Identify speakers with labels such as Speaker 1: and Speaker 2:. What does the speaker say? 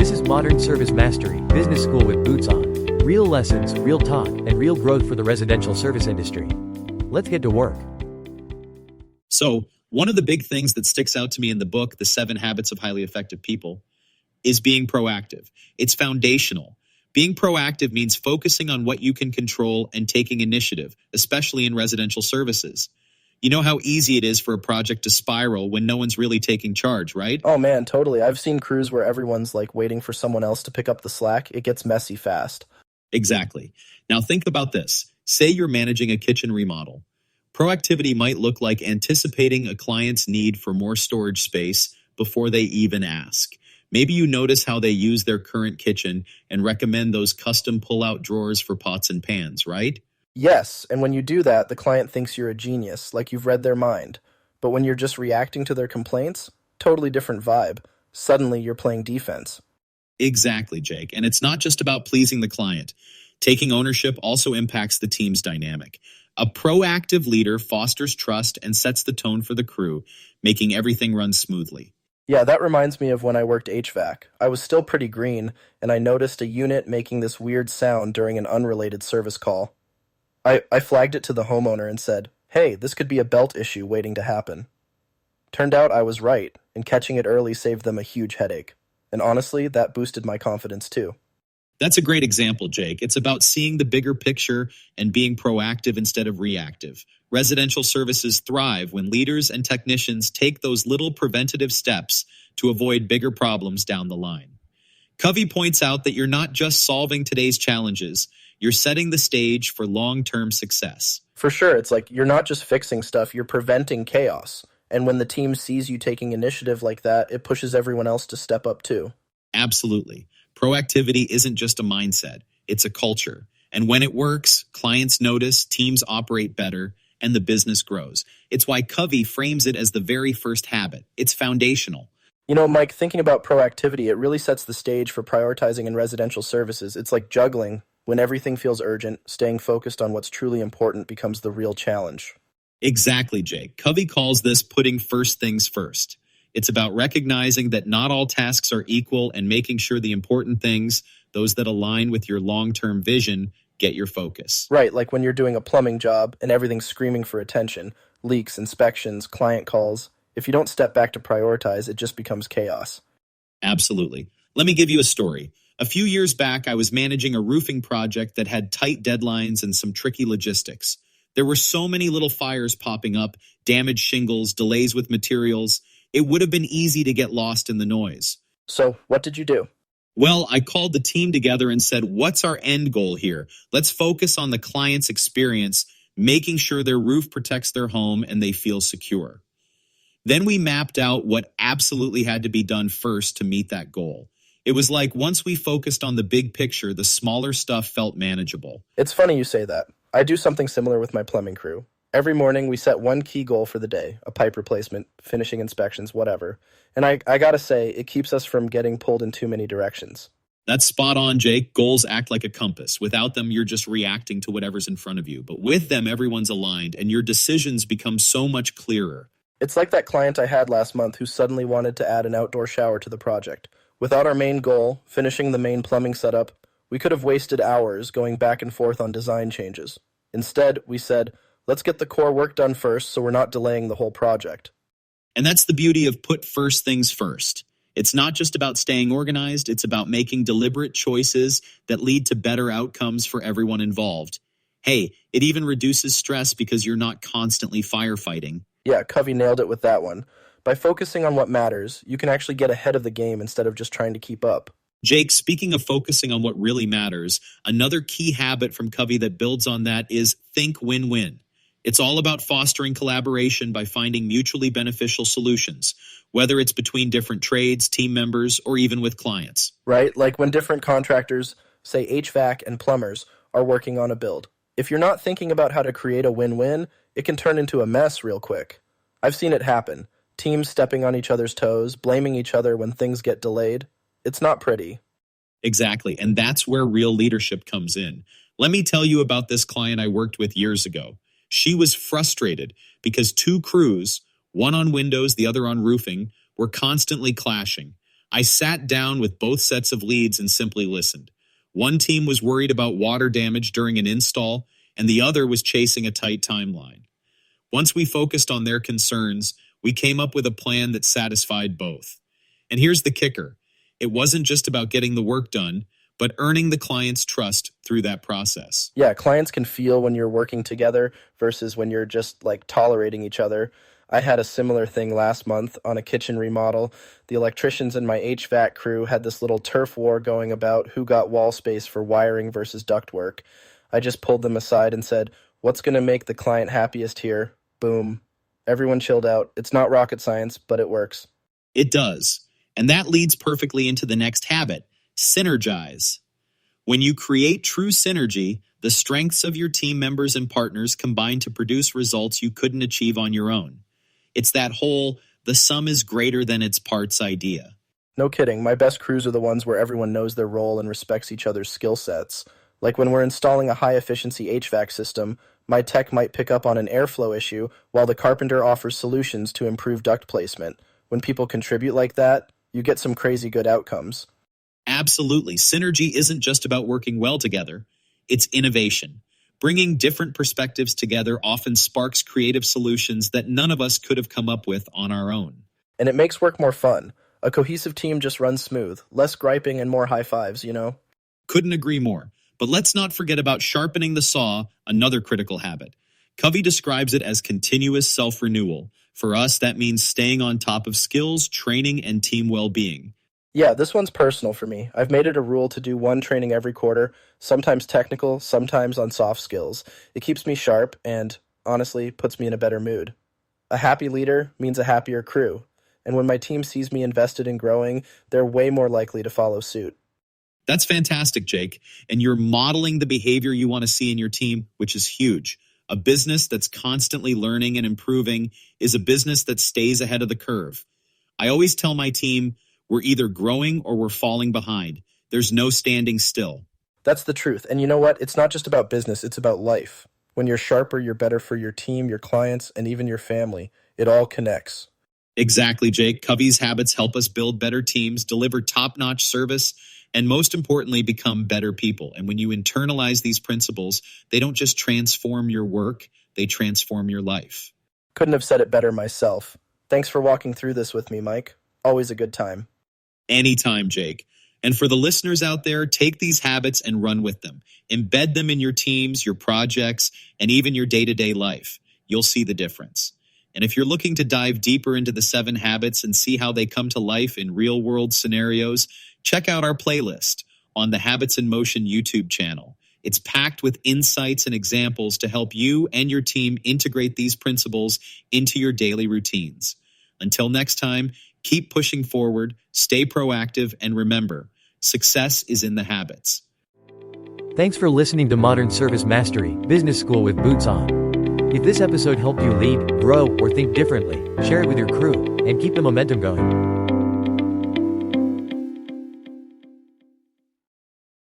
Speaker 1: This is Modern Service Mastery, Business School with Boots on. Real lessons, real talk, and real growth for the residential service industry. Let's get to work.
Speaker 2: So, one of the big things that sticks out to me in the book, The 7 Habits of Highly Effective People, is being proactive. It's foundational. Being proactive means focusing on what you can control and taking initiative, especially in residential services. You know how easy it is for a project to spiral when no one's really taking charge, right?
Speaker 3: Oh man, totally. I've seen crews where everyone's like waiting for someone else to pick up the slack. It gets messy fast.
Speaker 2: Exactly. Now think about this. Say you're managing a kitchen remodel. Proactivity might look like anticipating a client's need for more storage space before they even ask. Maybe you notice how they use their current kitchen and recommend those custom pull-out drawers for pots and pans, right?
Speaker 3: Yes, and when you do that, the client thinks you're a genius, like you've read their mind. But when you're just reacting to their complaints, totally different vibe. Suddenly you're playing defense.
Speaker 2: Exactly, Jake. And it's not just about pleasing the client. Taking ownership also impacts the team's dynamic. A proactive leader fosters trust and sets the tone for the crew, making everything run smoothly.
Speaker 3: Yeah, that reminds me of when I worked HVAC. I was still pretty green, and I noticed a unit making this weird sound during an unrelated service call. I flagged it to the homeowner and said, "Hey, this could be a belt issue waiting to happen." Turned out I was right, and catching it early saved them a huge headache. And honestly, that boosted my confidence too.
Speaker 2: That's a great example, Jake. It's about seeing the bigger picture and being proactive instead of reactive. Residential services thrive when leaders and technicians take those little preventative steps to avoid bigger problems down the line. Covey points out that you're not just solving today's challenges, you're setting the stage for long-term success.
Speaker 3: For sure, it's like you're not just fixing stuff, you're preventing chaos. And when the team sees you taking initiative like that, it pushes everyone else to step up too.
Speaker 2: Absolutely. Proactivity isn't just a mindset, it's a culture. And when it works, clients notice, teams operate better, and the business grows. It's why Covey frames it as the very first habit. It's foundational.
Speaker 3: You know, Mike, thinking about proactivity, it really sets the stage for prioritizing in residential services. It's like juggling. When everything feels urgent, staying focused on what's truly important becomes the real challenge.
Speaker 2: Exactly, Jake. Covey calls this putting first things first. It's about recognizing that not all tasks are equal and making sure the important things, those that align with your long-term vision, get your focus.
Speaker 3: Right, like when you're doing a plumbing job and everything's screaming for attention, leaks, inspections, client calls. If you don't step back to prioritize, it just becomes chaos.
Speaker 2: Absolutely. Let me give you a story. A few years back, I was managing a roofing project that had tight deadlines and some tricky logistics. There were so many little fires popping up, damaged shingles, delays with materials. It would have been easy to get lost in the noise.
Speaker 3: So, what did you do?
Speaker 2: Well, I called the team together and said, what's our end goal here? Let's focus on the client's experience, making sure their roof protects their home and they feel secure. Then we mapped out what absolutely had to be done first to meet that goal. It was like once we focused on the big picture, the smaller stuff felt manageable.
Speaker 3: It's funny you say that. I do something similar with my plumbing crew. Every morning we set one key goal for the day, a pipe replacement, finishing inspections, whatever. And I gotta say, it keeps us from getting pulled in too many directions.
Speaker 2: That's spot on, Jake. Goals act like a compass. Without them, you're just reacting to whatever's in front of you. But with them, everyone's aligned, and your decisions become so much clearer.
Speaker 3: It's like that client I had last month who suddenly wanted to add an outdoor shower to the project. Without our main goal, finishing the main plumbing setup, we could have wasted hours going back and forth on design changes. Instead, we said, let's get the core work done first so we're not delaying the whole project.
Speaker 2: And that's the beauty of put first things first. It's not just about staying organized, it's about making deliberate choices that lead to better outcomes for everyone involved. Hey, it even reduces stress because you're not constantly firefighting.
Speaker 3: Yeah, Covey nailed it with that one. By focusing on what matters, you can actually get ahead of the game instead of just trying to keep up.
Speaker 2: Jake, speaking of focusing on what really matters, another key habit from Covey that builds on that is think win-win. It's all about fostering collaboration by finding mutually beneficial solutions, whether it's between different trades, team members, or even with clients.
Speaker 3: Right? Like when different contractors, say HVAC and plumbers, are working on a build. If you're not thinking about how to create a win-win, it can turn into a mess real quick. I've seen it happen. Teams stepping on each other's toes, blaming each other when things get delayed. It's not pretty.
Speaker 2: Exactly, and that's where real leadership comes in. Let me tell you about this client I worked with years ago. She was frustrated because two crews, one on windows, the other on roofing, were constantly clashing. I sat down with both sets of leads and simply listened. One team was worried about water damage during an install, and the other was chasing a tight timeline. Once we focused on their concerns, we came up with a plan that satisfied both. And here's the kicker. It wasn't just about getting the work done, but earning the client's trust through that process.
Speaker 3: Yeah, clients can feel when you're working together versus when you're just like tolerating each other. I had a similar thing last month on a kitchen remodel. The electricians in my HVAC crew had this little turf war going about who got wall space for wiring versus ductwork. I just pulled them aside and said, "What's going to make the client happiest here?" Boom. Everyone chilled out. It's not rocket science, but it works.
Speaker 2: It does. And that leads perfectly into the next habit, synergize. When you create true synergy, the strengths of your team members and partners combine to produce results you couldn't achieve on your own. It's that whole, the sum is greater than its parts idea.
Speaker 3: No kidding. My best crews are the ones where everyone knows their role and respects each other's skill sets. Like when we're installing a high-efficiency HVAC system, my tech might pick up on an airflow issue while the carpenter offers solutions to improve duct placement. When people contribute like that, you get some crazy good outcomes.
Speaker 2: Absolutely. Synergy isn't just about working well together. It's innovation. Bringing different perspectives together often sparks creative solutions that none of us could have come up with on our own.
Speaker 3: And it makes work more fun. A cohesive team just runs smooth. Less griping and more high fives, you know?
Speaker 2: Couldn't agree more. But let's not forget about sharpening the saw, another critical habit. Covey describes it as continuous self-renewal. For us, that means staying on top of skills, training, and team well-being.
Speaker 3: Yeah, this one's personal for me. I've made it a rule to do one training every quarter, sometimes technical, sometimes on soft skills. It keeps me sharp and, honestly, puts me in a better mood. A happy leader means a happier crew. And when my team sees me invested in growing, they're way more likely to follow suit.
Speaker 2: That's fantastic, Jake. And you're modeling the behavior you want to see in your team, which is huge. A business that's constantly learning and improving is a business that stays ahead of the curve. I always tell my team, we're either growing or we're falling behind. There's no standing still.
Speaker 3: That's the truth. And you know what? It's not just about business, it's about life. When you're sharper, you're better for your team, your clients, and even your family. It all connects.
Speaker 2: Exactly, Jake. Covey's habits help us build better teams, deliver top-notch service, and most importantly, become better people. And when you internalize these principles, they don't just transform your work, they transform your life.
Speaker 3: Couldn't have said it better myself. Thanks for walking through this with me, Mike. Always a good time.
Speaker 2: Anytime, Jake. And for the listeners out there, take these habits and run with them. Embed them in your teams, your projects, and even your day-to-day life. You'll see the difference. And if you're looking to dive deeper into the 7 habits and see how they come to life in real-world scenarios, check out our playlist on the Habits in Motion YouTube channel. It's packed with insights and examples to help you and your team integrate these principles into your daily routines. Until next time, keep pushing forward, stay proactive, and remember, success is in the habits.
Speaker 1: Thanks for listening to Modern Service Mastery Business School with Boots On. If this episode helped you lead, grow, or think differently, share it with your crew and keep the momentum going.